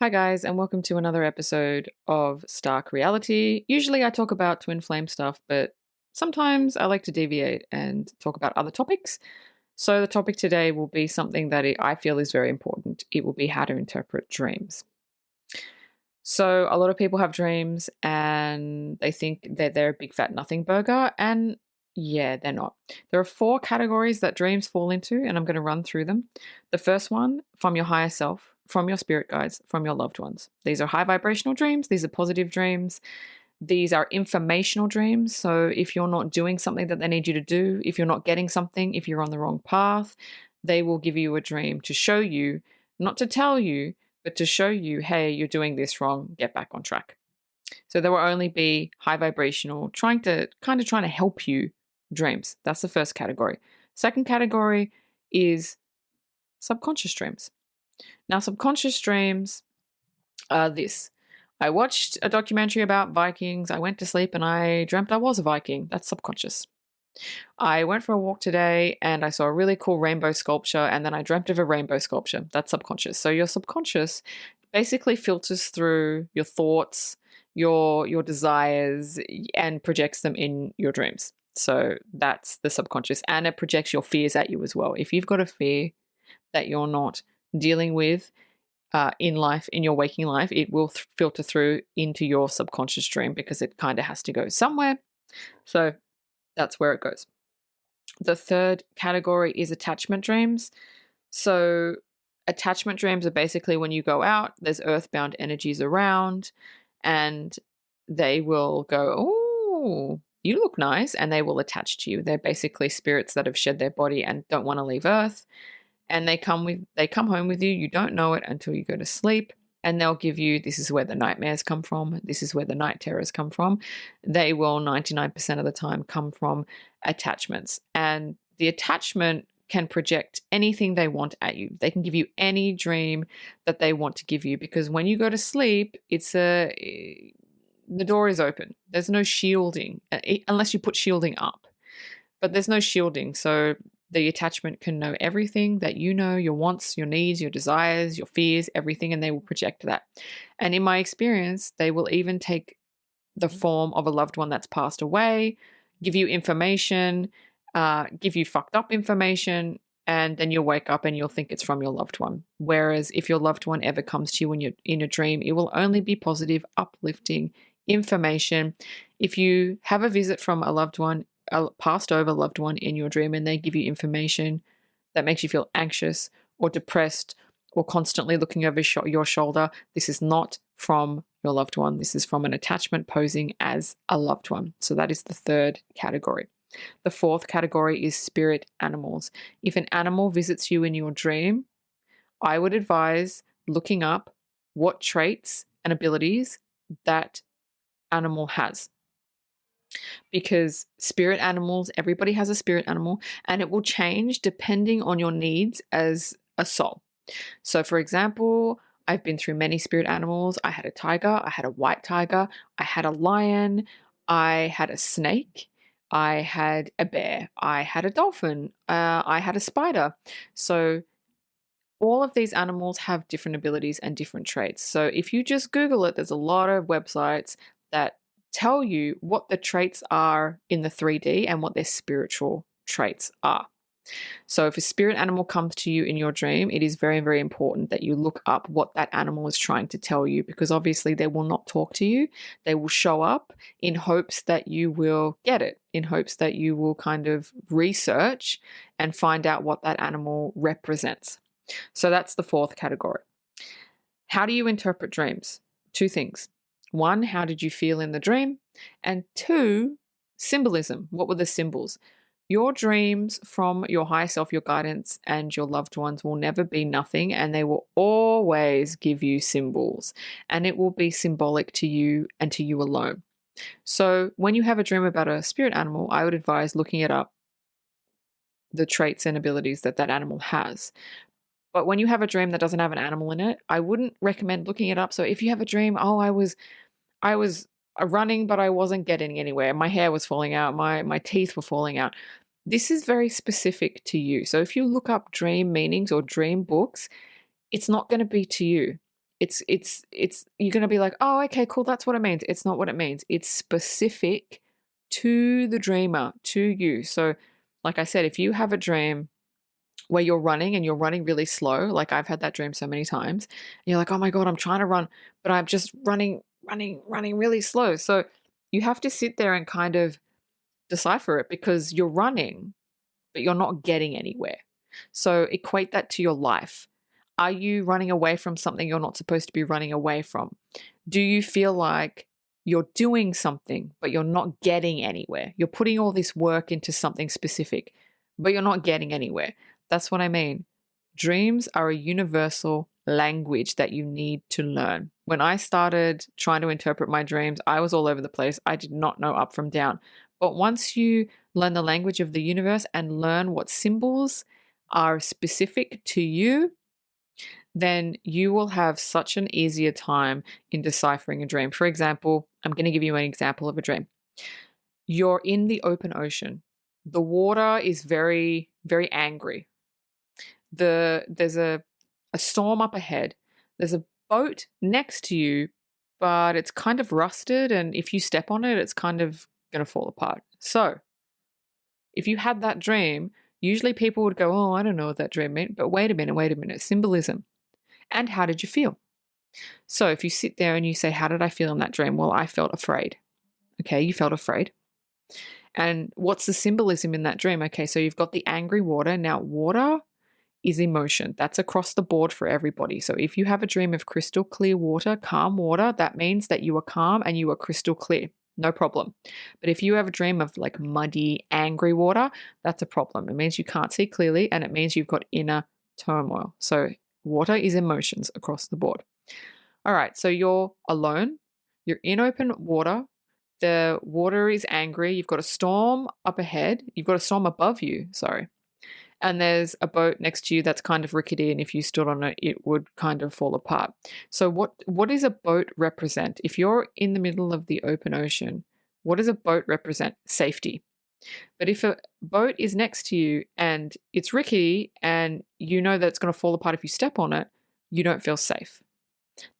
Hi, guys, and welcome to another episode of Stark Reality. Usually I talk about twin flame stuff, but sometimes I like to deviate and talk about other topics. So, the topic today will be something that I feel is very important. It will be how to interpret dreams. So, a lot of people have dreams and they think that they're a big fat nothing burger, and yeah, they're not. There are four categories that dreams fall into, and I'm going to run through them. The first one, from your higher self, from your spirit guides, from your loved ones. These are high vibrational dreams, these are positive dreams. These are informational dreams. So, if you're not doing something that they need you to do, if you're not getting something, if you're on the wrong path, they will give you a dream to show you, not to tell you, but to show you, hey, you're doing this wrong, get back on track. So there will only be high vibrational, trying to help you dreams. That's the first category. Second category is subconscious dreams. Now, subconscious dreams are this. I watched a documentary about Vikings. I went to sleep and I dreamt I was a Viking. That's subconscious. I went for a walk today and I saw a really cool rainbow sculpture, and then I dreamt of a rainbow sculpture. That's subconscious. So your subconscious basically filters through your thoughts, your desires, and projects them in your dreams. So that's the subconscious, and it projects your fears at you as well. If you've got a fear that you're not dealing with in life, in your waking life, it will filter through into your subconscious dream because it kind of has to go somewhere. So that's where it goes. The third category is attachment dreams. So, attachment dreams are basically when you go out, there's earthbound energies around, and they will go, "Oh, you look nice," and they will attach to you. They're basically spirits that have shed their body and don't want to leave Earth, and they come home with you. You don't know it until you go to sleep. And they'll give you, this is where the nightmares come from. This is where the night terrors come from. They will 99% of the time come from attachments. And the attachment can project anything they want at you. They can give you any dream that they want to give you, because when you go to sleep, the door is open. There's no shielding, unless you put shielding up. But there's no shielding. So the attachment can know everything that you know, your wants, your needs, your desires, your fears, everything, and they will project that. And in my experience, they will even take the form of a loved one that's passed away, give you information, give you fucked up information, and then you'll wake up and you'll think it's from your loved one. Whereas if your loved one ever comes to you when you're in a dream, it will only be positive, uplifting information. If you have a visit from a loved one, a passed over loved one in your dream, and they give you information that makes you feel anxious or depressed or constantly looking over your shoulder, this is not from your loved one. This is from an attachment posing as a loved one. So that is the third category. The fourth category is spirit animals. If an animal visits you in your dream, I would advise looking up what traits and abilities that animal has. Because spirit animals, everybody has a spirit animal, and it will change depending on your needs as a soul. So, for example, I've been through many spirit animals. I had a tiger, I had a white tiger, I had a lion, I had a snake, I had a bear, I had a dolphin, I had a spider. So, all of these animals have different abilities and different traits. So, if you just Google it, there's a lot of websites that tell you what the traits are in the 3D and what their spiritual traits are. So if a spirit animal comes to you in your dream, it is very, very important that you look up what that animal is trying to tell you, because obviously they will not talk to you. They will show up in hopes that you will get it, in hopes that you will kind of research and find out what that animal represents. So that's the fourth category. How do you interpret dreams? Two things. One, how did you feel in the dream? And two, symbolism. What were the symbols? Your dreams from your higher self, your guidance, and your loved ones will never be nothing, and they will always give you symbols, and it will be symbolic to you and to you alone. So when you have a dream about a spirit animal, I would advise looking it up, the traits and abilities that that animal has. But when you have a dream that doesn't have an animal in it, I wouldn't recommend looking it up. So if you have a dream, oh, I was running, but I wasn't getting anywhere. My hair was falling out. My teeth were falling out. This is very specific to you. So if you look up dream meanings or dream books, it's not going to be to you. It's you're going to be like, "Oh, okay, cool, that's what it means." It's not what it means. It's specific to the dreamer, to you. So, like I said, if you have a dream where you're running and you're running really slow, like I've had that dream so many times, and you're like, "Oh my God, I'm trying to run, but I'm just running really slow." So, you have to sit there and kind of decipher it because you're running, but you're not getting anywhere. So equate that to your life. Are you running away from something you're not supposed to be running away from? Do you feel like you're doing something, but you're not getting anywhere? You're putting all this work into something specific, but you're not getting anywhere. That's what I mean. Dreams are a universal language that you need to learn. When I started trying to interpret my dreams, I was all over the place. I did not know up from down. But once you learn the language of the universe and learn what symbols are specific to you, then you will have such an easier time in deciphering a dream. For example, I'm going to give you an example of a dream. You're in the open ocean. The water is very, very angry. There's a storm up ahead. There's a boat next to you, but it's kind of rusted, and if you step on it, it's kind of going to fall apart. So, if you had that dream, usually people would go, "Oh, I don't know what that dream meant," but wait a minute, symbolism. And how did you feel? So, if you sit there and you say, "How did I feel in that dream?" Well, I felt afraid. Okay, you felt afraid. And what's the symbolism in that dream? Okay, so you've got the angry water. Now, water is emotion. That's across the board for everybody. So if you have a dream of crystal clear water, calm water, that means that you are calm and you are crystal clear. No problem. But if you have a dream of like muddy, angry water, that's a problem. It means you can't see clearly and it means you've got inner turmoil. So water is emotions across the board. All right, so you're alone, you're in open water, the water is angry, you've got a storm up ahead, you've got a storm above you, sorry. And there's a boat next to you that's kind of rickety, and if you stood on it, it would kind of fall apart. So what does a boat represent? If you're in the middle of the open ocean, what does a boat represent? Safety. But if a boat is next to you and it's rickety and you know that it's going to fall apart if you step on it, you don't feel safe.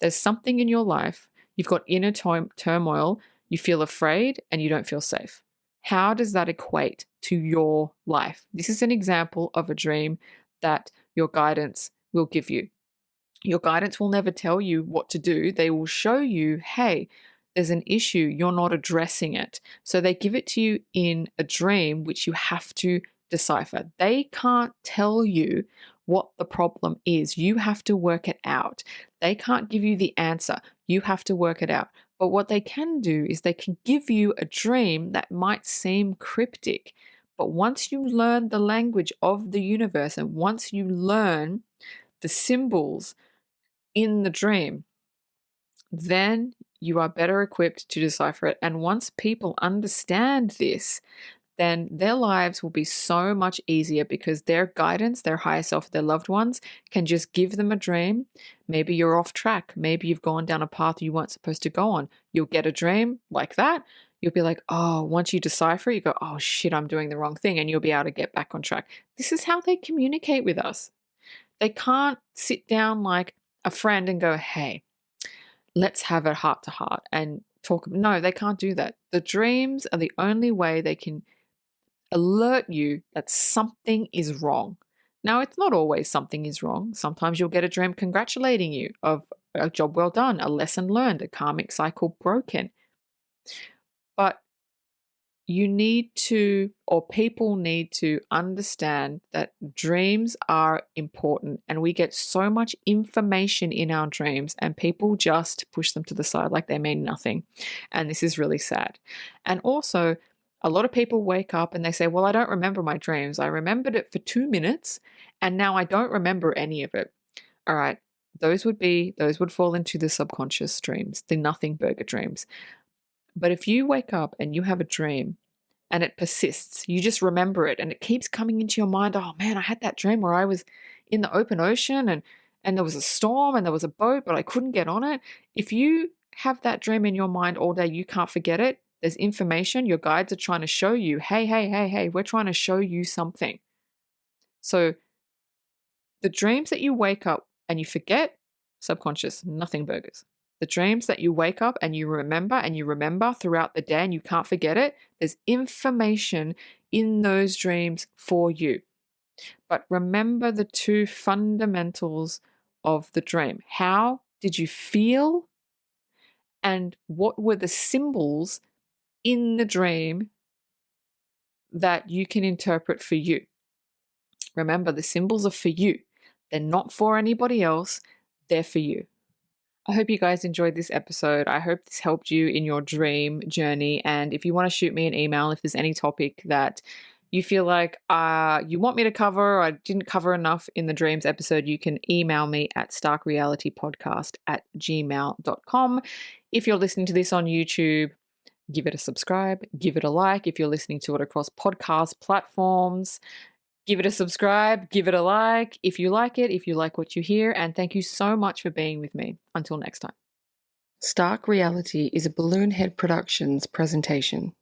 There's something in your life, you've got inner turmoil, you feel afraid, and you don't feel safe. How does that equate to your life? This is an example of a dream that your guidance will give you. Your guidance will never tell you what to do. They will show you, hey, there's an issue, you're not addressing it. So they give it to you in a dream, which you have to decipher. They can't tell you what the problem is. You have to work it out. They can't give you the answer. You have to work it out. But what they can do is they can give you a dream that might seem cryptic. But once you learn the language of the universe and once you learn the symbols in the dream, then you are better equipped to decipher it. And once people understand this, then their lives will be so much easier because their guidance, their higher self, their loved ones can just give them a dream. Maybe you're off track. Maybe you've gone down a path you weren't supposed to go on. You'll get a dream like that. You'll be like, oh, once you decipher it, you go, oh shit, I'm doing the wrong thing. And you'll be able to get back on track. This is how they communicate with us. They can't sit down like a friend and go, hey, let's have a heart to heart and talk. No, they can't do that. The dreams are the only way they can alert you that something is wrong. Now, it's not always something is wrong. Sometimes you'll get a dream congratulating you of a job well done, a lesson learned, a karmic cycle broken. But you need to, or people need to understand that dreams are important and we get so much information in our dreams and people just push them to the side like they mean nothing. And this is really sad. And also, a lot of people wake up and they say, well, I don't remember my dreams. I remembered it for 2 minutes and now I don't remember any of it. All right. Those would fall into the subconscious dreams, the nothing burger dreams. But if you wake up and you have a dream and it persists, you just remember it and it keeps coming into your mind, oh man, I had that dream where I was in the open ocean and there was a storm and there was a boat, but I couldn't get on it. If you have that dream in your mind all day, you can't forget it. There's information. Your guides are trying to show you, hey, we're trying to show you something. So the dreams that you wake up and you forget, subconscious, nothing burgers. The dreams that you wake up and you remember throughout the day and you can't forget it, there's information in those dreams for you. But remember the two fundamentals of the dream. How did you feel? And what were the symbols in the dream that you can interpret for you? Remember, the symbols are for you. They're not for anybody else. They're for you. I hope you guys enjoyed this episode. I hope this helped you in your dream journey. And if you want to shoot me an email, if there's any topic that you feel like you want me to cover or I didn't cover enough in the dreams episode, you can email me at starkrealitypodcast@gmail.com. If you're listening to this on YouTube, give it a subscribe, give it a like. If you're listening to it across podcast platforms, give it a subscribe, give it a like if you like it, if you like what you hear, and thank you so much for being with me. Until next time. Stark Reality is a Balloonhead Productions presentation.